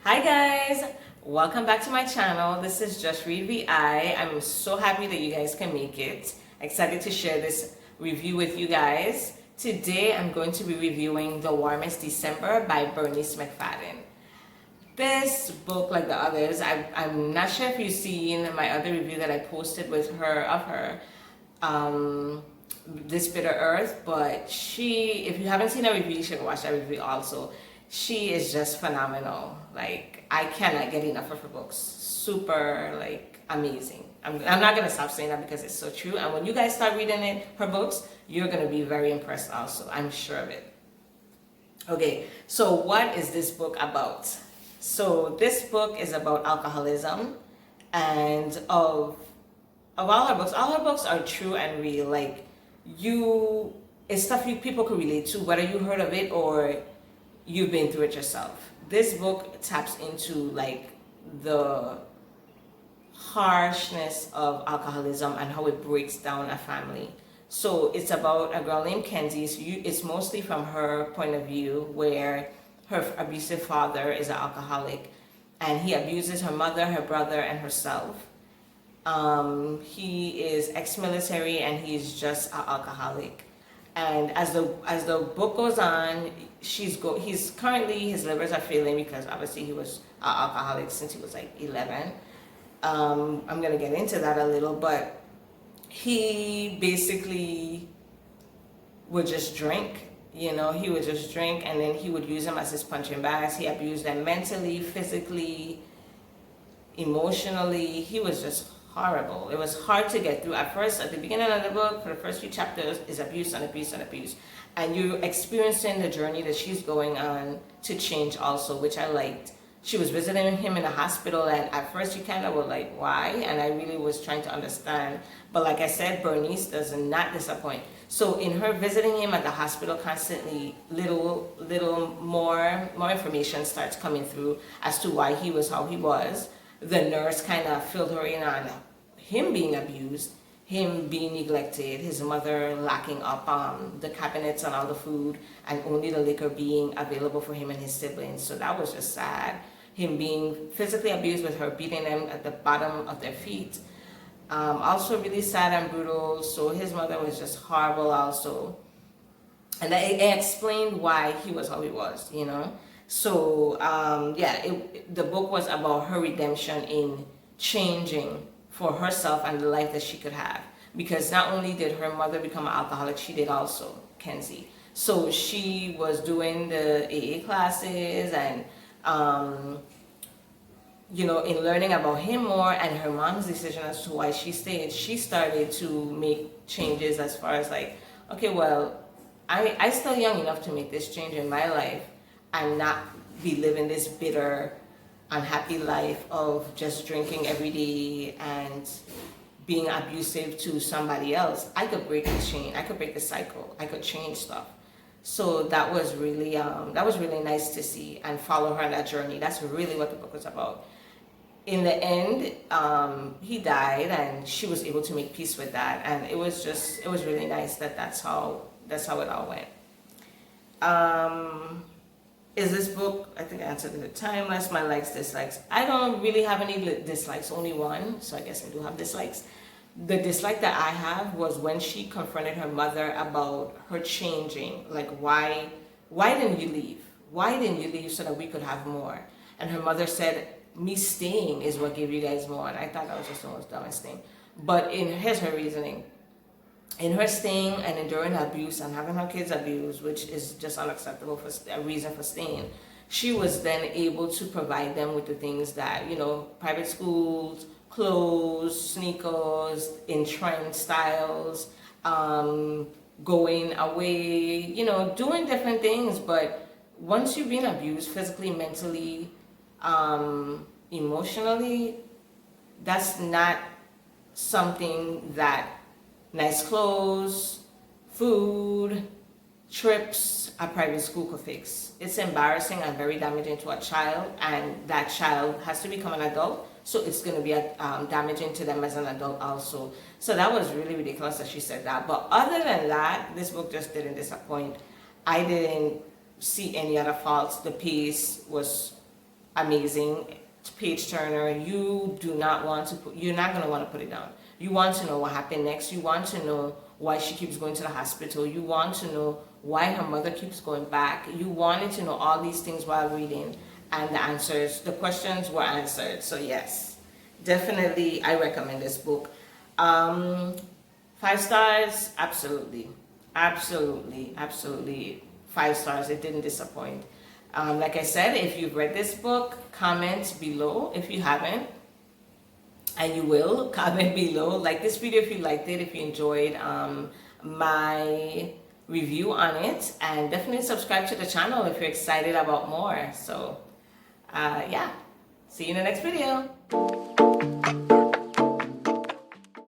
Hi guys, welcome back to my channel. This is Just Read VI. I'm so happy that you guys can make it. Excited to share this review with you guys. Today I'm going to be reviewing The Warmest December by Bernice McFadden. This book, like the others, I'm not sure if you've seen my other review that I posted with her of her, This Bitter Earth, but if you haven't seen her review, you should watch that review also. She is just phenomenal. Like, I cannot get enough of her books. Super, like, amazing. I'm not gonna stop saying that because it's so true. And when you guys start reading her books, you're gonna be very impressed also. I'm sure of it. Okay, so what is this book about? So this book is about alcoholism, and of all her books are true and real. Like, it's stuff people could relate to, whether you heard of it or you've been through it yourself. This book taps into like the harshness of alcoholism and how it breaks down a family. So it's about a girl named Kenzie. It's mostly from her point of view, where her abusive father is an alcoholic and he abuses her mother, her brother, and herself. He is ex-military and he's just an alcoholic. And as the book goes on, he's currently, his livers are failing because obviously he was an alcoholic since he was like 11. I'm gonna get into that a little, but he basically would just drink. He would just drink, and then he would use them as his punching bags. He abused them mentally, physically, emotionally. He was just horrible. It was hard to get through. At first, at the beginning of the book, for the first few chapters, is abuse and abuse and abuse. And you're experiencing the journey that she's going on to change also, which I liked. She was visiting him in the hospital, and at first you kind of were like, why? And I really was trying to understand. But like I said, Bernice does not disappoint. So in her visiting him at the hospital constantly, little more information starts coming through as to why he was how he was. The nurse kind of filled her in on him being abused, him being neglected, his mother locking up the cabinets and all the food, and only the liquor being available for him and his siblings. So that was just sad. Him being physically abused with her beating them at the bottom of their feet. Also really sad and brutal. So his mother was just horrible also. And it explained why he was how he was, So the book was about her redemption in changing for herself and the life that she could have. Because not only did her mother become an alcoholic, she did also, Kenzie. So she was doing the AA classes and, in learning about him more and her mom's decision as to why she stayed, she started to make changes as far as like, okay, well, I'm still young enough to make this change in my life and not be living this bitter, unhappy life of just drinking every day and being abusive to somebody else. I could break the chain. I could break the cycle. I could change stuff. So that was really nice to see and follow her on that journey. That's really what the book was about. In the end, he died, and she was able to make peace with that. And it was really nice that's how it all went. Is this book, I think I answered it, timeless? My likes, dislikes. I don't really have any dislikes, only one, so I guess I do have dislikes. The dislike that I have was when she confronted her mother about her changing. Like, why didn't you leave? Why didn't you leave so that we could have more? And her mother said, me staying is what gave you guys more. And I thought that was just the most dumbest thing. But here's her reasoning. In her staying and enduring abuse and having her kids abused, which is just unacceptable for a reason for staying, she was then able to provide them with the things that, private schools, clothes, sneakers, in trend styles, going away, doing different things. But once you've been abused physically, mentally, emotionally, that's not something that nice clothes, food, trips, a private school could fix. It's embarrassing and very damaging to a child, and that child has to become an adult, so it's going to be damaging to them as an adult also. So that was really ridiculous that she said that. But other than that, this book just didn't disappoint. I didn't see any other faults. The pace was amazing, page turner. You do not want to put, you're not going to want to put it down. You want to know what happened next. You want to know why she keeps going to the hospital. You want to know why her mother keeps going back. You wanted to know all these things while reading, and the answers, the questions were answered. So yes, definitely I recommend this book. 5 stars, absolutely, absolutely, absolutely 5 stars. It didn't disappoint. Like I said, if you've read this book, comment below. If you haven't, and you will, comment below. Like this video if you liked it, if you enjoyed my review on it, and definitely subscribe to the channel if you're excited about more. So yeah, see you in the next video.